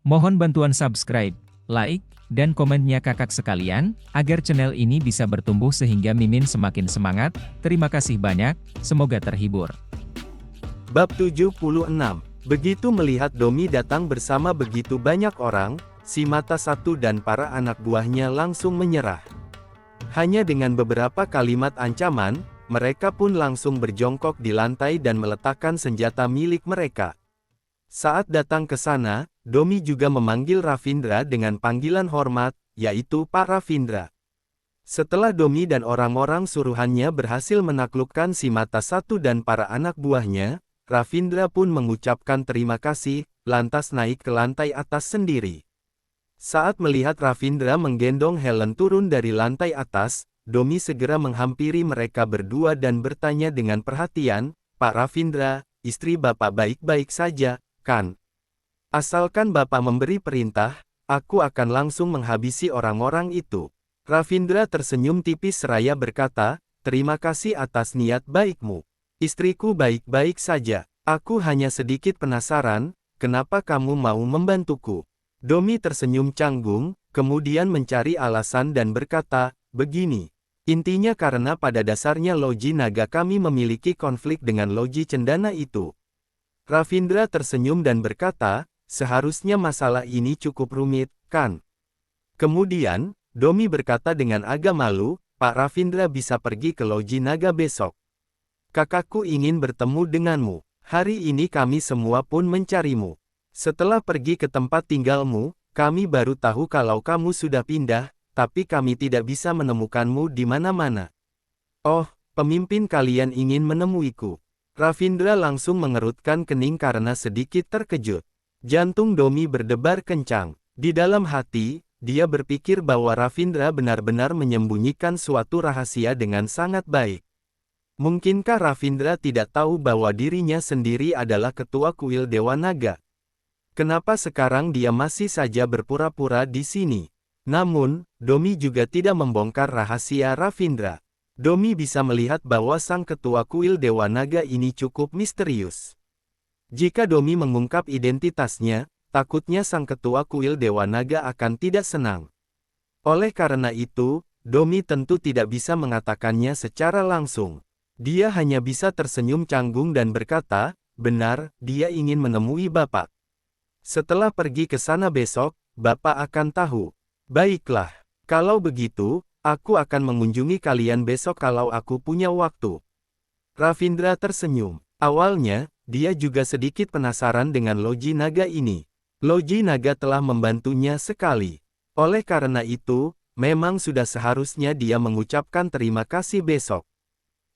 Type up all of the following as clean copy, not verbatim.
Mohon bantuan subscribe, like, dan komennya kakak sekalian, agar channel ini bisa bertumbuh sehingga Mimin semakin semangat. Terima kasih banyak, semoga terhibur. Bab 76. Begitu melihat Domi datang bersama begitu banyak orang, si Mata Satu dan para anak buahnya langsung menyerah. Hanya dengan beberapa kalimat ancaman, mereka pun langsung berjongkok di lantai dan meletakkan senjata milik mereka. Saat datang ke sana, Domi juga memanggil Ravindra dengan panggilan hormat, yaitu Pak Ravindra. Setelah Domi dan orang-orang suruhannya berhasil menaklukkan si Mata Satu dan para anak buahnya, Ravindra pun mengucapkan terima kasih, lantas naik ke lantai atas sendiri. Saat melihat Ravindra menggendong Helen turun dari lantai atas, Domi segera menghampiri mereka berdua dan bertanya dengan perhatian, "Pak Ravindra, istri Bapak baik-baik saja, kan? Asalkan Bapak memberi perintah, aku akan langsung menghabisi orang-orang itu." Ravindra tersenyum tipis seraya berkata, "Terima kasih atas niat baikmu. Istriku baik-baik saja. Aku hanya sedikit penasaran, kenapa kamu mau membantuku?" Domi tersenyum canggung, kemudian mencari alasan dan berkata, "Begini. Intinya karena pada dasarnya Loji Naga kami memiliki konflik dengan Loji Cendana itu." Ravindra tersenyum dan berkata, "Seharusnya masalah ini cukup rumit, kan?" Kemudian, Domi berkata dengan agak malu, "Pak Ravindra bisa pergi ke Loji Naga besok. Kakakku ingin bertemu denganmu. Hari ini kami semua pun mencarimu. Setelah pergi ke tempat tinggalmu, kami baru tahu kalau kamu sudah pindah, tapi kami tidak bisa menemukanmu di mana-mana. Oh, pemimpin kalian ingin menemuiku." Ravindra langsung mengerutkan kening karena sedikit terkejut. Jantung Domi berdebar kencang. Di dalam hati, dia berpikir bahwa Ravindra benar-benar menyembunyikan suatu rahasia dengan sangat baik. Mungkinkah Ravindra tidak tahu bahwa dirinya sendiri adalah ketua kuil Dewa Naga? Kenapa sekarang dia masih saja berpura-pura di sini? Namun, Domi juga tidak membongkar rahasia Ravindra. Domi bisa melihat bahwa sang ketua kuil Dewa Naga ini cukup misterius. Jika Domi mengungkap identitasnya, takutnya sang ketua kuil Dewa Naga akan tidak senang. Oleh karena itu, Domi tentu tidak bisa mengatakannya secara langsung. Dia hanya bisa tersenyum canggung dan berkata, "Benar, dia ingin menemui Bapak. Setelah pergi ke sana besok, Bapak akan tahu." "Baiklah, kalau begitu, aku akan mengunjungi kalian besok kalau aku punya waktu." Ravindra tersenyum. Awalnya, dia juga sedikit penasaran dengan Loji Naga ini. Loji Naga telah membantunya sekali. Oleh karena itu, memang sudah seharusnya dia mengucapkan terima kasih besok.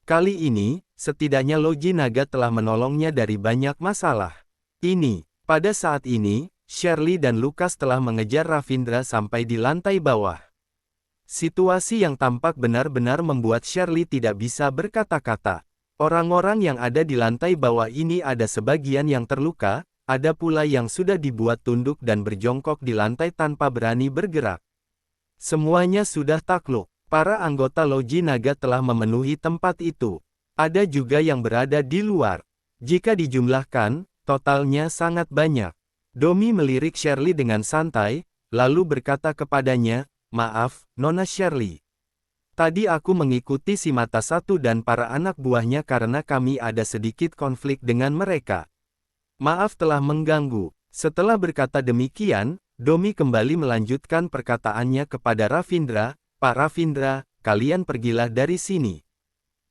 Kali ini, setidaknya Loji Naga telah menolongnya dari banyak masalah. Pada saat ini, Shirley dan Lukas telah mengejar Ravindra sampai di lantai bawah. Situasi yang tampak benar-benar membuat Shirley tidak bisa berkata-kata. Orang-orang yang ada di lantai bawah ini ada sebagian yang terluka, ada pula yang sudah dibuat tunduk dan berjongkok di lantai tanpa berani bergerak. Semuanya sudah takluk. Para anggota Loji Naga telah memenuhi tempat itu. Ada juga yang berada di luar. Jika dijumlahkan, totalnya sangat banyak. Domi melirik Shirley dengan santai, lalu berkata kepadanya, "Maaf, Nona Shirley. Tadi aku mengikuti si Mata Satu dan para anak buahnya karena kami ada sedikit konflik dengan mereka. Maaf telah mengganggu." Setelah berkata demikian, Domi kembali melanjutkan perkataannya kepada Ravindra, "Pak Ravindra, kalian pergilah dari sini."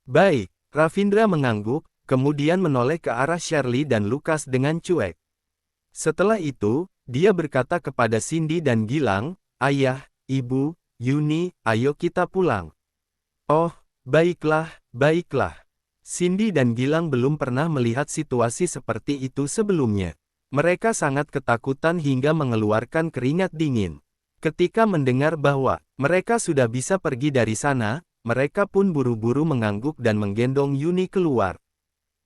"Baik." Ravindra mengangguk, kemudian menoleh ke arah Shirley dan Lukas dengan cuek. Setelah itu, dia berkata kepada Cindy dan Gilang, "Ayah, Ibu, Yuni, ayo kita pulang." "Oh, baiklah, baiklah." Cindy dan Gilang belum pernah melihat situasi seperti itu sebelumnya. Mereka sangat ketakutan hingga mengeluarkan keringat dingin. Ketika mendengar bahwa mereka sudah bisa pergi dari sana, mereka pun buru-buru mengangguk dan menggendong Yuni keluar.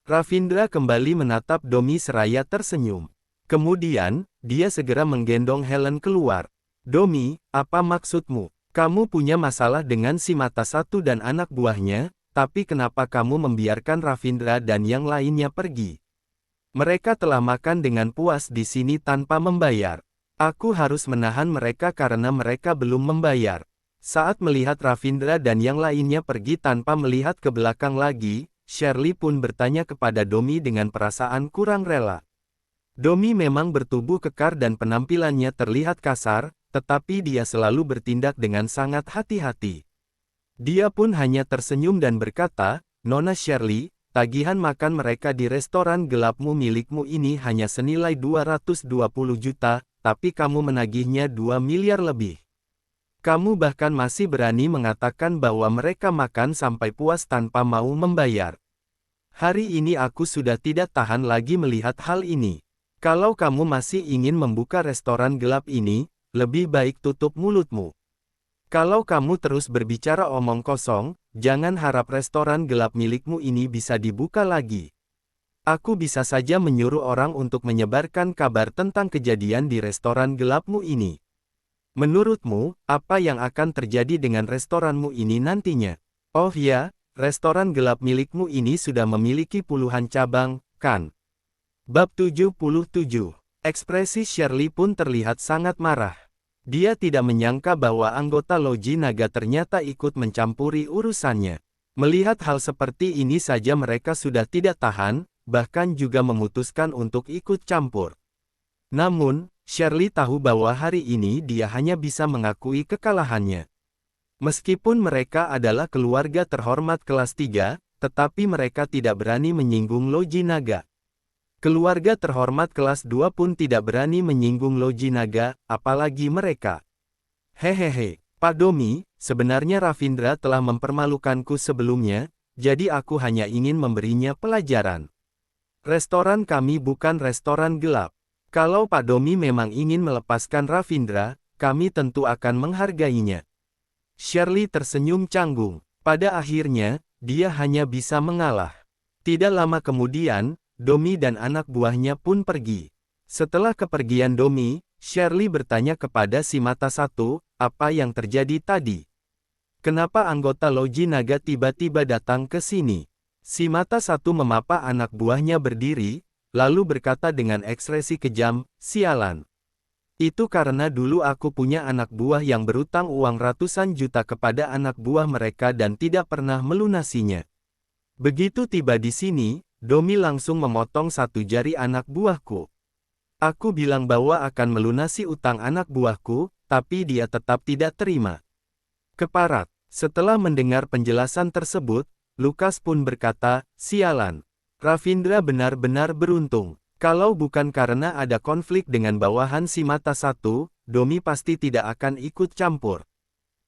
Ravindra kembali menatap Domi seraya tersenyum. Kemudian, dia segera menggendong Helen keluar. "Domi, apa maksudmu? Kamu punya masalah dengan si Mata Satu dan anak buahnya, tapi kenapa kamu membiarkan Ravindra dan yang lainnya pergi? Mereka telah makan dengan puas di sini tanpa membayar. Aku harus menahan mereka karena mereka belum membayar. Saat melihat Ravindra dan yang lainnya pergi tanpa melihat ke belakang lagi, Shirley pun bertanya kepada Domi dengan perasaan kurang rela. Domi memang bertubuh kekar dan penampilannya terlihat kasar, tetapi dia selalu bertindak dengan sangat hati-hati. Dia pun hanya tersenyum dan berkata, "Nona Shirley, tagihan makan mereka di restoran gelapmu milikmu ini hanya senilai 220 juta, tapi kamu menagihnya 2 miliar lebih. Kamu bahkan masih berani mengatakan bahwa mereka makan sampai puas tanpa mau membayar. Hari ini aku sudah tidak tahan lagi melihat hal ini. Kalau kamu masih ingin membuka restoran gelap ini, lebih baik tutup mulutmu. Kalau kamu terus berbicara omong kosong, jangan harap restoran gelap milikmu ini bisa dibuka lagi. Aku bisa saja menyuruh orang untuk menyebarkan kabar tentang kejadian di restoran gelapmu ini. Menurutmu, apa yang akan terjadi dengan restoranmu ini nantinya? Oh ya, restoran gelap milikmu ini sudah memiliki puluhan cabang, kan?" Bab 77. Ekspresi Shirley pun terlihat sangat marah. Dia tidak menyangka bahwa anggota loji naga ternyata ikut mencampuri urusannya. Melihat hal seperti ini saja mereka sudah tidak tahan, bahkan juga memutuskan untuk ikut campur. Namun, Shirley tahu bahwa hari ini dia hanya bisa mengakui kekalahannya. Meskipun mereka adalah keluarga terhormat kelas 3, tetapi mereka tidak berani menyinggung loji naga. Keluarga terhormat kelas 2 pun tidak berani menyinggung loji naga, apalagi mereka. Hehehe, Pak Domi, sebenarnya Ravindra telah mempermalukanku sebelumnya, jadi aku hanya ingin memberinya pelajaran. Restoran kami bukan restoran gelap. Kalau Pak Domi memang ingin melepaskan Ravindra, kami tentu akan menghargainya. Shirley tersenyum canggung. Pada akhirnya, dia hanya bisa mengalah. Tidak lama kemudian, Domi dan anak buahnya pun pergi. Setelah kepergian Domi, Shirley bertanya kepada si mata satu, apa yang terjadi tadi? Kenapa anggota loji naga tiba-tiba datang ke sini? Si mata satu memapa anak buahnya berdiri, lalu berkata dengan ekspresi kejam, "Sialan. Itu karena dulu aku punya anak buah yang berutang uang ratusan juta kepada anak buah mereka dan tidak pernah melunasinya. Begitu tiba di sini, Domi langsung memotong satu jari anak buahku. Aku bilang bahwa akan melunasi utang anak buahku, tapi dia tetap tidak terima. Keparat." Setelah mendengar penjelasan tersebut, Lukas pun berkata, "Sialan. Ravindra benar-benar beruntung. Kalau bukan karena ada konflik dengan bawahan si mata satu, Domi pasti tidak akan ikut campur."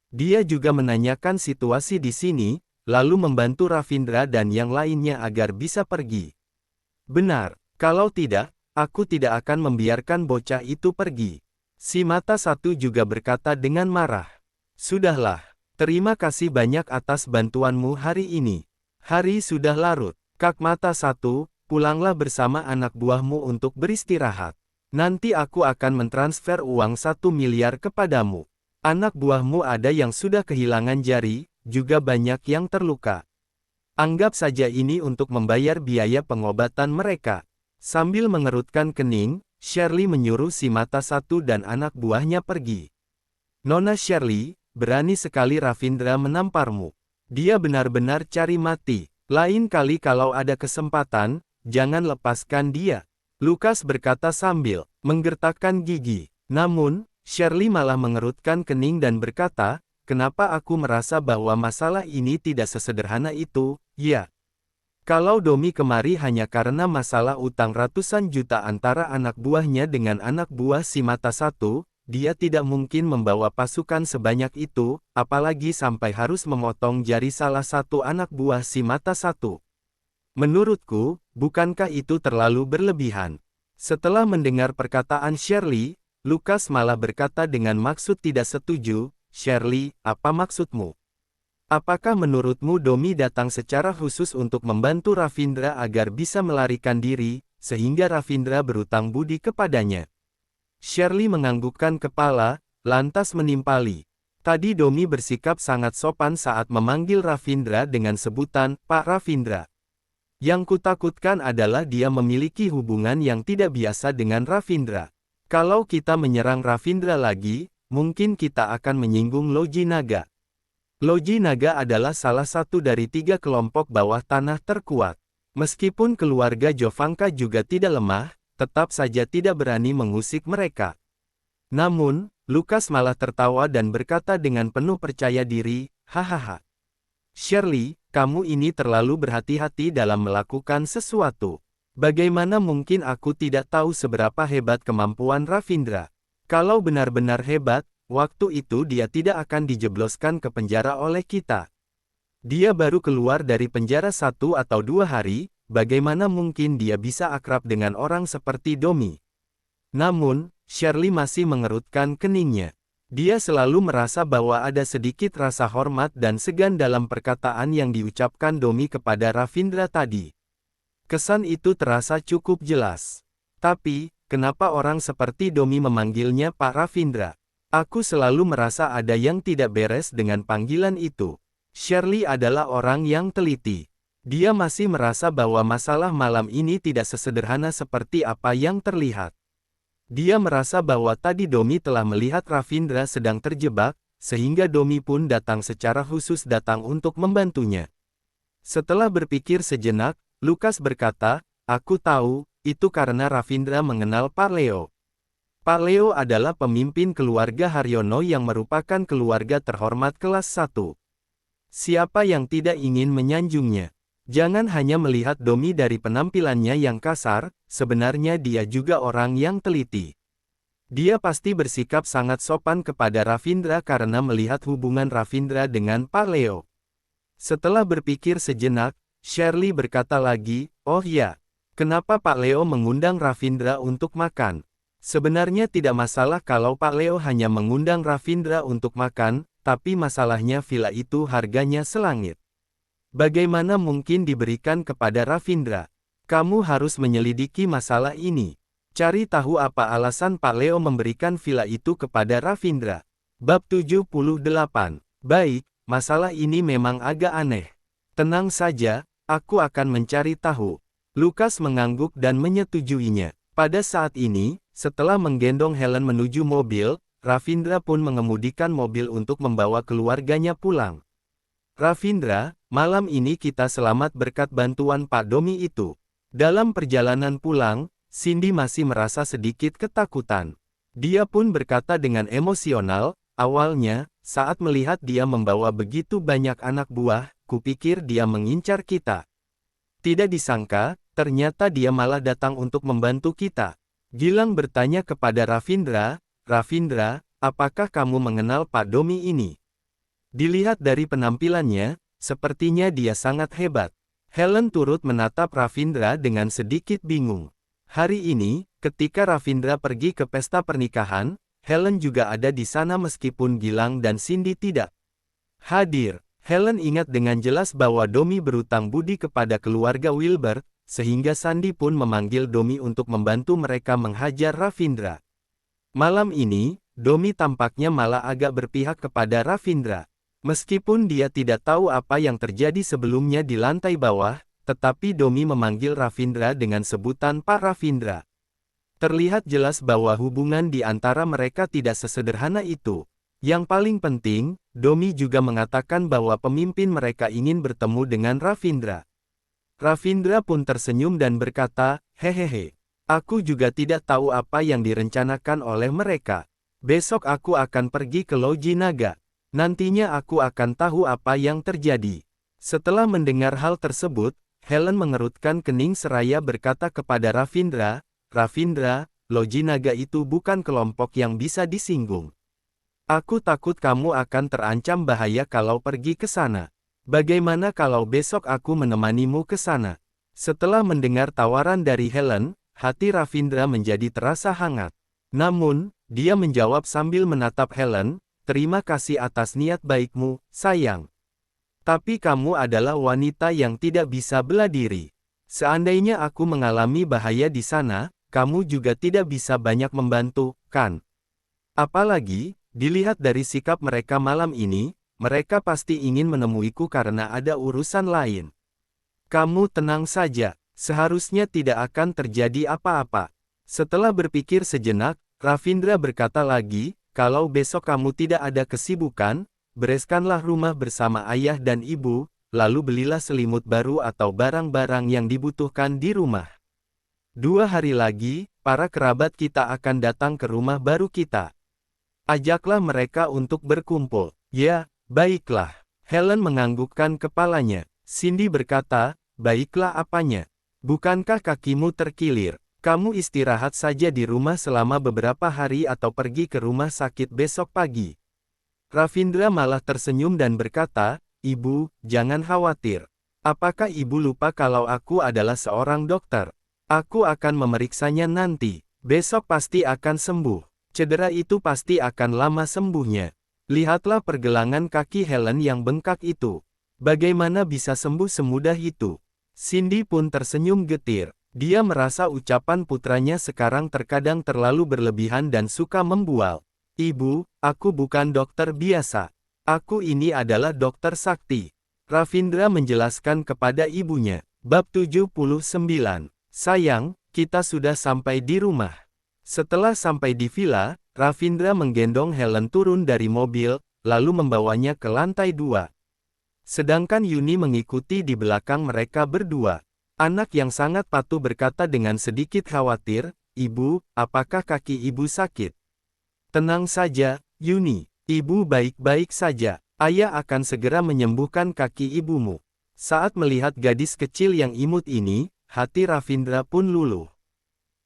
Dia juga menanyakan situasi di sini, lalu membantu Ravindra dan yang lainnya agar bisa pergi. "Benar, kalau tidak, aku tidak akan membiarkan bocah itu pergi." Si mata satu juga berkata dengan marah. "Sudahlah, terima kasih banyak atas bantuanmu hari ini. Hari sudah larut. Kak mata satu, pulanglah bersama anak buahmu untuk beristirahat. Nanti aku akan mentransfer uang 1 miliar kepadamu. Anak buahmu ada yang sudah kehilangan jari, juga banyak yang terluka. Anggap saja ini untuk membayar biaya pengobatan mereka." Sambil mengerutkan kening, Shirley menyuruh si mata satu dan anak buahnya pergi. "Nona Shirley, berani sekali Ravindra menamparmu. Dia benar-benar cari mati. Lain kali kalau ada kesempatan, jangan lepaskan dia," Lukas berkata sambil menggertakkan gigi. Namun, Shirley malah mengerutkan kening dan berkata, "Kenapa aku merasa bahwa masalah ini tidak sesederhana itu, ya? Kalau Domi kemari hanya karena masalah utang ratusan juta antara anak buahnya dengan anak buah si mata satu, dia tidak mungkin membawa pasukan sebanyak itu, apalagi sampai harus memotong jari salah satu anak buah si mata satu. Menurutku, bukankah itu terlalu berlebihan?" Setelah mendengar perkataan Shirley, Lukas malah berkata dengan maksud tidak setuju, "Shirley, apa maksudmu? Apakah menurutmu Domi datang secara khusus untuk membantu Ravindra agar bisa melarikan diri, sehingga Ravindra berutang budi kepadanya?" Shirley menganggukkan kepala, lantas menimpali. Tadi Domi bersikap sangat sopan saat memanggil Ravindra dengan sebutan, "Pak Ravindra." Yang kutakutkan adalah dia memiliki hubungan yang tidak biasa dengan Ravindra. Kalau kita menyerang Ravindra lagi, mungkin kita akan menyinggung Loji Naga. Loji Naga adalah salah satu dari 3 kelompok bawah tanah terkuat. Meskipun keluarga Jovanka juga tidak lemah, tetap saja tidak berani mengusik mereka. Namun, Lukas malah tertawa dan berkata dengan penuh percaya diri, hahaha. Shirley, kamu ini terlalu berhati-hati dalam melakukan sesuatu. Bagaimana mungkin aku tidak tahu seberapa hebat kemampuan Ravindra? Kalau benar-benar hebat, waktu itu dia tidak akan dijebloskan ke penjara oleh kita. Dia baru keluar dari penjara 1 atau 2 hari, bagaimana mungkin dia bisa akrab dengan orang seperti Domi? Namun, Shirley masih mengerutkan keningnya. Dia selalu merasa bahwa ada sedikit rasa hormat dan segan dalam perkataan yang diucapkan Domi kepada Ravindra tadi. Kesan itu terasa cukup jelas. Tapi, kenapa orang seperti Domi memanggilnya Pak Ravindra? Aku selalu merasa ada yang tidak beres dengan panggilan itu. Shirley adalah orang yang teliti. Dia masih merasa bahwa masalah malam ini tidak sesederhana seperti apa yang terlihat. Dia merasa bahwa tadi Domi telah melihat Ravindra sedang terjebak, sehingga Domi pun datang secara khusus datang untuk membantunya. Setelah berpikir sejenak, Lukas berkata, aku tahu, itu karena Ravindra mengenal Pak Leo. Pak Leo adalah pemimpin keluarga Haryono yang merupakan keluarga terhormat kelas 1. Siapa yang tidak ingin menyanjungnya? Jangan hanya melihat Domi dari penampilannya yang kasar, sebenarnya dia juga orang yang teliti. Dia pasti bersikap sangat sopan kepada Ravindra karena melihat hubungan Ravindra dengan Pak Leo. Setelah berpikir sejenak, Shirley berkata lagi, oh ya, kenapa Pak Leo mengundang Ravindra untuk makan? Sebenarnya tidak masalah kalau Pak Leo hanya mengundang Ravindra untuk makan, tapi masalahnya villa itu harganya selangit. Bagaimana mungkin diberikan kepada Ravindra? Kamu harus menyelidiki masalah ini. Cari tahu apa alasan Pak Leo memberikan villa itu kepada Ravindra. Bab 78. Baik, masalah ini memang agak aneh. Tenang saja, aku akan mencari tahu. Lukas mengangguk dan menyetujuinya. Pada saat ini, setelah menggendong Helen menuju mobil, Ravindra pun mengemudikan mobil untuk membawa keluarganya pulang. Ravindra, malam ini kita selamat berkat bantuan Pak Domi itu. Dalam perjalanan pulang, Cindy masih merasa sedikit ketakutan. Dia pun berkata dengan emosional, awalnya, saat melihat dia membawa begitu banyak anak buah, kupikir dia mengincar kita. Tidak disangka, ternyata dia malah datang untuk membantu kita. Gilang bertanya kepada Ravindra, Ravindra, apakah kamu mengenal Pak Domi ini? Dilihat dari penampilannya, sepertinya dia sangat hebat. Helen turut menatap Ravindra dengan sedikit bingung. Hari ini, ketika Ravindra pergi ke pesta pernikahan, Helen juga ada di sana meskipun Gilang dan Cindy tidak hadir. Helen ingat dengan jelas bahwa Domi berutang budi kepada keluarga Wilbert, sehingga Sandy pun memanggil Domi untuk membantu mereka menghajar Ravindra. Malam ini, Domi tampaknya malah agak berpihak kepada Ravindra. Meskipun dia tidak tahu apa yang terjadi sebelumnya di lantai bawah, tetapi Domi memanggil Ravindra dengan sebutan Pak Ravindra. Terlihat jelas bahwa hubungan di antara mereka tidak sesederhana itu. Yang paling penting, Domi juga mengatakan bahwa pemimpin mereka ingin bertemu dengan Ravindra. Ravindra pun tersenyum dan berkata, hehehe, aku juga tidak tahu apa yang direncanakan oleh mereka. Besok aku akan pergi ke Loji Naga. Nantinya aku akan tahu apa yang terjadi. Setelah mendengar hal tersebut, Helen mengerutkan kening seraya berkata kepada Ravindra, Ravindra, Loji Naga itu bukan kelompok yang bisa disinggung. Aku takut kamu akan terancam bahaya kalau pergi ke sana. Bagaimana kalau besok aku menemanimu ke sana? Setelah mendengar tawaran dari Helen, hati Ravindra menjadi terasa hangat. Namun, dia menjawab sambil menatap Helen, terima kasih atas niat baikmu, sayang. Tapi kamu adalah wanita yang tidak bisa bela diri. Seandainya aku mengalami bahaya di sana, kamu juga tidak bisa banyak membantu, kan? Apalagi, dilihat dari sikap mereka malam ini, mereka pasti ingin menemuiku karena ada urusan lain. Kamu tenang saja, seharusnya tidak akan terjadi apa-apa. Setelah berpikir sejenak, Ravindra berkata lagi, kalau besok kamu tidak ada kesibukan, bereskanlah rumah bersama ayah dan ibu, lalu belilah selimut baru atau barang-barang yang dibutuhkan di rumah. 2 hari lagi, para kerabat kita akan datang ke rumah baru kita. Ajaklah mereka untuk berkumpul. Ya, baiklah. Helen menganggukkan kepalanya. Cindy berkata, baiklah apanya? Bukankah kakimu terkilir? Kamu istirahat saja di rumah selama beberapa hari atau pergi ke rumah sakit besok pagi. Ravindra malah tersenyum dan berkata, Ibu, jangan khawatir. Apakah ibu lupa kalau aku adalah seorang dokter? Aku akan memeriksanya nanti. Besok pasti akan sembuh. Cedera itu pasti akan lama sembuhnya. Lihatlah pergelangan kaki Helen yang bengkak itu. Bagaimana bisa sembuh semudah itu? Cindy pun tersenyum getir. Dia merasa ucapan putranya sekarang terkadang terlalu berlebihan dan suka membual. Ibu, aku bukan dokter biasa. Aku ini adalah dokter sakti. Ravindra menjelaskan kepada ibunya. Bab 79. Sayang, kita sudah sampai di rumah. Setelah sampai di villa, Ravindra menggendong Helen turun dari mobil, lalu membawanya ke lantai 2. Sedangkan Yuni mengikuti di belakang mereka berdua. Anak yang sangat patuh berkata dengan sedikit khawatir, Ibu, apakah kaki ibu sakit? Tenang saja, Yuni. Ibu baik-baik saja. Ayah akan segera menyembuhkan kaki ibumu. Saat melihat gadis kecil yang imut ini, hati Ravindra pun luluh.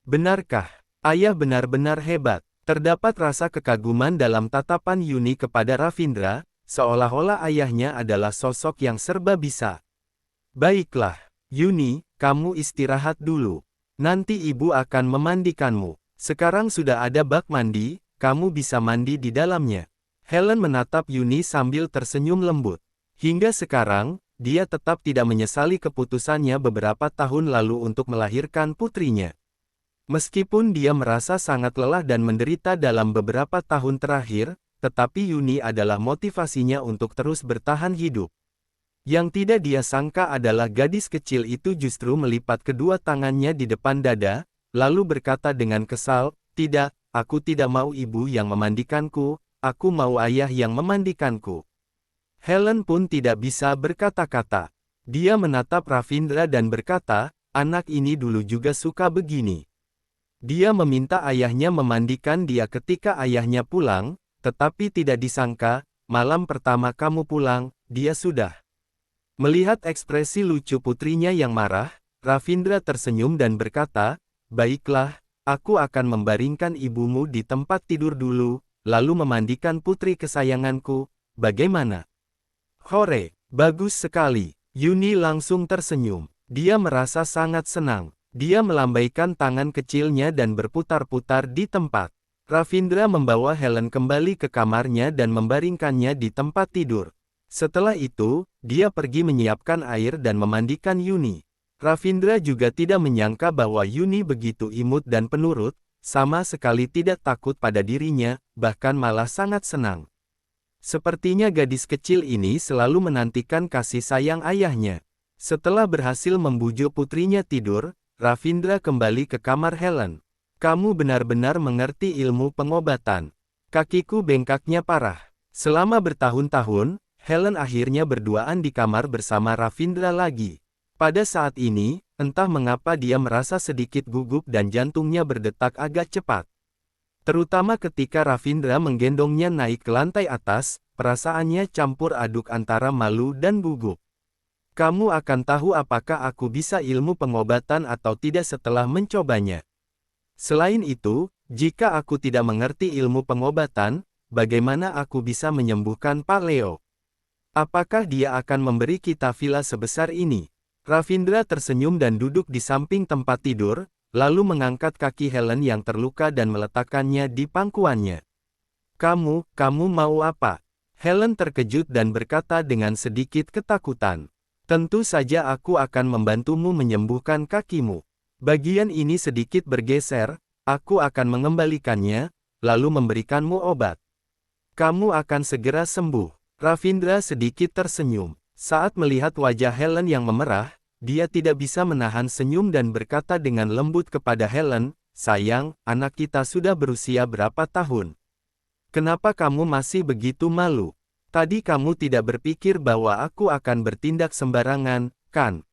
Benarkah? Ayah benar-benar hebat. Terdapat rasa kekaguman dalam tatapan Yuni kepada Ravindra, seolah-olah ayahnya adalah sosok yang serba bisa. Baiklah. Yuni, kamu istirahat dulu. Nanti ibu akan memandikanmu. Sekarang sudah ada bak mandi, kamu bisa mandi di dalamnya. Helen menatap Yuni sambil tersenyum lembut. Hingga sekarang, dia tetap tidak menyesali keputusannya beberapa tahun lalu untuk melahirkan putrinya. Meskipun dia merasa sangat lelah dan menderita dalam beberapa tahun terakhir, tetapi Yuni adalah motivasinya untuk terus bertahan hidup. Yang tidak dia sangka adalah gadis kecil itu justru melipat kedua tangannya di depan dada, lalu berkata dengan kesal, tidak, aku tidak mau ibu yang memandikanku, aku mau ayah yang memandikanku. Helen pun tidak bisa berkata-kata. Dia menatap Ravindra dan berkata, anak ini dulu juga suka begini. Dia meminta ayahnya memandikan dia ketika ayahnya pulang, tetapi tidak disangka, malam pertama kamu pulang, dia sudah. Melihat ekspresi lucu putrinya yang marah, Ravindra tersenyum dan berkata, baiklah, aku akan membaringkan ibumu di tempat tidur dulu, lalu memandikan putri kesayanganku, bagaimana? Hore, bagus sekali. Yuni langsung tersenyum. Dia merasa sangat senang. Dia melambaikan tangan kecilnya dan berputar-putar di tempat. Ravindra membawa Helen kembali ke kamarnya dan membaringkannya di tempat tidur. Setelah itu, dia pergi menyiapkan air dan memandikan Yuni. Ravindra juga tidak menyangka bahwa Yuni begitu imut dan penurut, sama sekali tidak takut pada dirinya, bahkan malah sangat senang. Sepertinya gadis kecil ini selalu menantikan kasih sayang ayahnya. Setelah berhasil membujuk putrinya tidur, Ravindra kembali ke kamar Helen. Kamu benar-benar mengerti ilmu pengobatan. Kakiku bengkaknya parah. Selama bertahun-tahun, Helen akhirnya berduaan di kamar bersama Ravindra lagi. Pada saat ini, entah mengapa dia merasa sedikit gugup dan jantungnya berdetak agak cepat. Terutama ketika Ravindra menggendongnya naik ke lantai atas, perasaannya campur aduk antara malu dan gugup. Kamu akan tahu apakah aku bisa ilmu pengobatan atau tidak setelah mencobanya. Selain itu, jika aku tidak mengerti ilmu pengobatan, bagaimana aku bisa menyembuhkan Pak Leo? Apakah dia akan memberi kita villa sebesar ini? Ravindra tersenyum dan duduk di samping tempat tidur, lalu mengangkat kaki Helen yang terluka dan meletakkannya di pangkuannya. Kamu mau apa? Helen terkejut dan berkata dengan sedikit ketakutan. Tentu saja aku akan membantumu menyembuhkan kakimu. Bagian ini sedikit bergeser, aku akan mengembalikannya, lalu memberikanmu obat. Kamu akan segera sembuh. Ravindra sedikit tersenyum. Saat melihat wajah Helen yang memerah, dia tidak bisa menahan senyum dan berkata dengan lembut kepada Helen, sayang, anak kita sudah berusia berapa tahun? Kenapa kamu masih begitu malu? Tadi kamu tidak berpikir bahwa aku akan bertindak sembarangan, kan?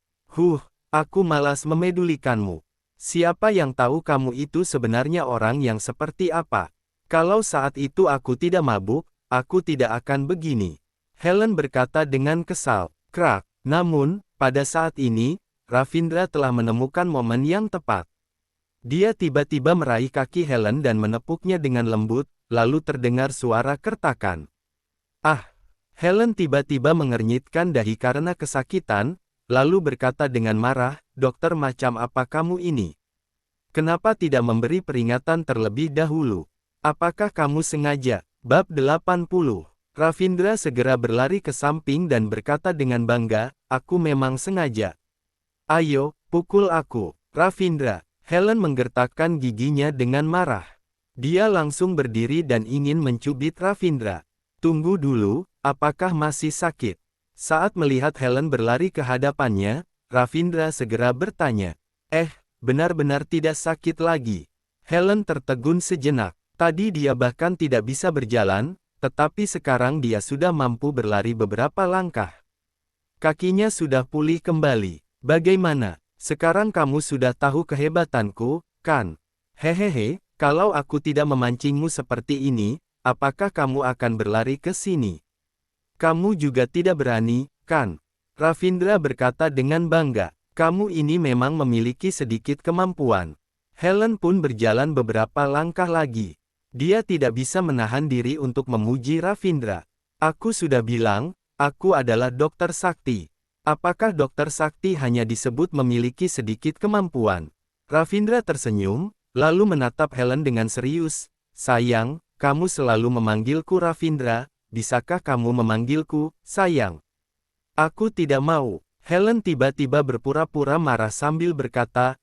Aku malas memedulikanmu. Siapa yang tahu kamu itu sebenarnya orang yang seperti apa? Kalau saat itu aku tidak mabuk, aku tidak akan begini. Helen berkata dengan kesal. Krak. Namun, pada saat ini, Ravindra telah menemukan momen yang tepat. Dia tiba-tiba meraih kaki Helen dan menepuknya dengan lembut, lalu terdengar suara kertakan. Ah! Helen tiba-tiba mengernyitkan dahi karena kesakitan, lalu berkata dengan marah, dokter macam apa kamu ini? Kenapa tidak memberi peringatan terlebih dahulu? Apakah kamu sengaja? Bab 80. Ravindra segera berlari ke samping dan berkata dengan bangga, aku memang sengaja. Ayo, pukul aku. Ravindra. Helen menggertakkan giginya dengan marah. Dia langsung berdiri dan ingin mencubit Ravindra. Tunggu dulu, apakah masih sakit? Saat melihat Helen berlari ke hadapannya, Ravindra segera bertanya. Benar-benar tidak sakit lagi. Helen tertegun sejenak. Tadi dia bahkan tidak bisa berjalan, tetapi sekarang dia sudah mampu berlari beberapa langkah. Kakinya sudah pulih kembali. Bagaimana? Sekarang kamu sudah tahu kehebatanku, kan? Hehehe, kalau aku tidak memancingmu seperti ini, apakah kamu akan berlari ke sini? Kamu juga tidak berani, kan? Ravindra berkata dengan bangga. Kamu ini memang memiliki sedikit kemampuan. Helen pun berjalan beberapa langkah lagi. Dia tidak bisa menahan diri untuk memuji Ravindra. Aku sudah bilang, aku adalah dokter sakti. Apakah dokter sakti hanya disebut memiliki sedikit kemampuan? Ravindra tersenyum, lalu menatap Helen dengan serius. Sayang, kamu selalu memanggilku Ravindra, bisakah kamu memanggilku, sayang? Aku tidak mau. Helen tiba-tiba berpura-pura marah sambil berkata,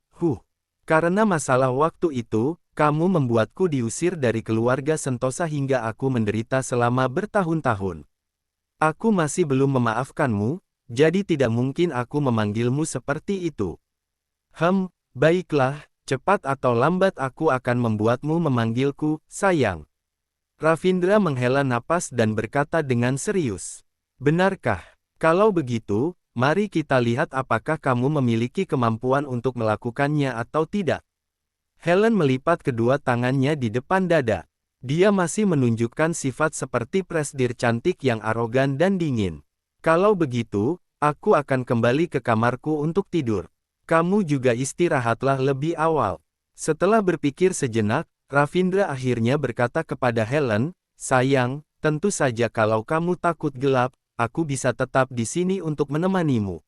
karena masalah waktu itu, kamu membuatku diusir dari keluarga Sentosa hingga aku menderita selama bertahun-tahun. Aku masih belum memaafkanmu, jadi tidak mungkin aku memanggilmu seperti itu. Baiklah, cepat atau lambat aku akan membuatmu memanggilku, sayang. Ravindra menghela napas dan berkata dengan serius. Benarkah? Kalau begitu, mari kita lihat apakah kamu memiliki kemampuan untuk melakukannya atau tidak. Helen melipat kedua tangannya di depan dada. Dia masih menunjukkan sifat seperti presdir cantik yang arogan dan dingin. Kalau begitu, aku akan kembali ke kamarku untuk tidur. Kamu juga istirahatlah lebih awal. Setelah berpikir sejenak, Ravindra akhirnya berkata kepada Helen, sayang, tentu saja kalau kamu takut gelap, aku bisa tetap di sini untuk menemanimu.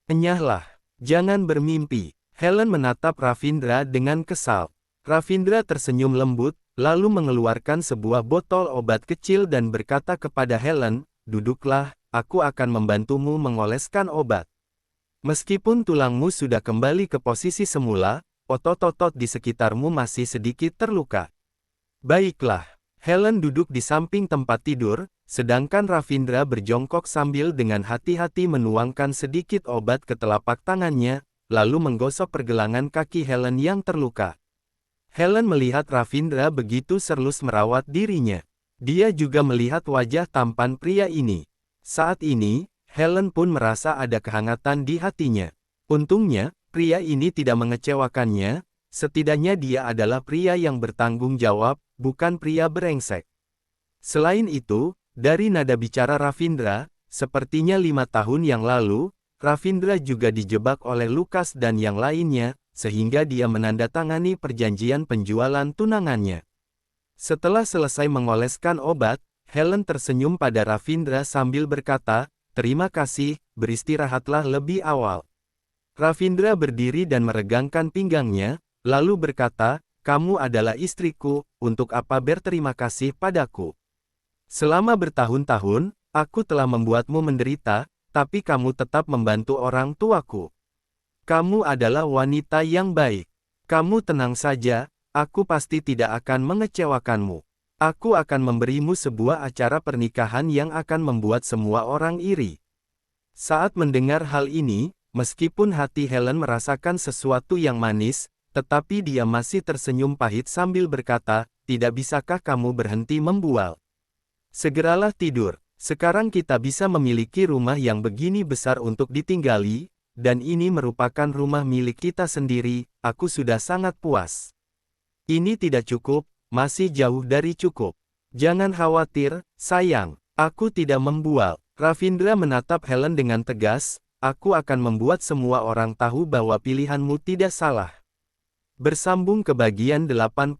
Enyahlah, jangan bermimpi. Helen menatap Ravindra dengan kesal. Ravindra tersenyum lembut, lalu mengeluarkan sebuah botol obat kecil dan berkata kepada Helen, duduklah, aku akan membantumu mengoleskan obat. Meskipun tulangmu sudah kembali ke posisi semula, otot-otot di sekitarmu masih sedikit terluka. Baiklah. Helen duduk di samping tempat tidur, sedangkan Ravindra berjongkok sambil dengan hati-hati menuangkan sedikit obat ke telapak tangannya, lalu menggosok pergelangan kaki Helen yang terluka. Helen melihat Ravindra begitu serius merawat dirinya. Dia juga melihat wajah tampan pria ini. Saat ini, Helen pun merasa ada kehangatan di hatinya. Untungnya, pria ini tidak mengecewakannya, setidaknya dia adalah pria yang bertanggung jawab, bukan pria brengsek. Selain itu, dari nada bicara Ravindra, sepertinya 5 tahun yang lalu, Ravindra juga dijebak oleh Lukas dan yang lainnya, sehingga dia menandatangani perjanjian penjualan tunangannya. Setelah selesai mengoleskan obat, Helen tersenyum pada Ravindra sambil berkata, terima kasih, beristirahatlah lebih awal. Ravindra berdiri dan meregangkan pinggangnya, lalu berkata, kamu adalah istriku, untuk apa berterima kasih padaku? Selama bertahun-tahun, aku telah membuatmu menderita, tapi kamu tetap membantu orang tuaku. Kamu adalah wanita yang baik. Kamu tenang saja, aku pasti tidak akan mengecewakanmu. Aku akan memberimu sebuah acara pernikahan yang akan membuat semua orang iri. Saat mendengar hal ini, meskipun hati Helen merasakan sesuatu yang manis, Tetapi dia masih tersenyum pahit sambil berkata, tidak bisakah kamu berhenti membual? Segeralah tidur. Sekarang kita bisa memiliki rumah yang begini besar untuk ditinggali, dan ini merupakan rumah milik kita sendiri, aku sudah sangat puas. Ini tidak cukup, masih jauh dari cukup. Jangan khawatir, sayang, aku tidak membual. Ravindra menatap Helen dengan tegas, aku akan membuat semua orang tahu bahwa pilihanmu tidak salah. Bersambung ke bagian 81.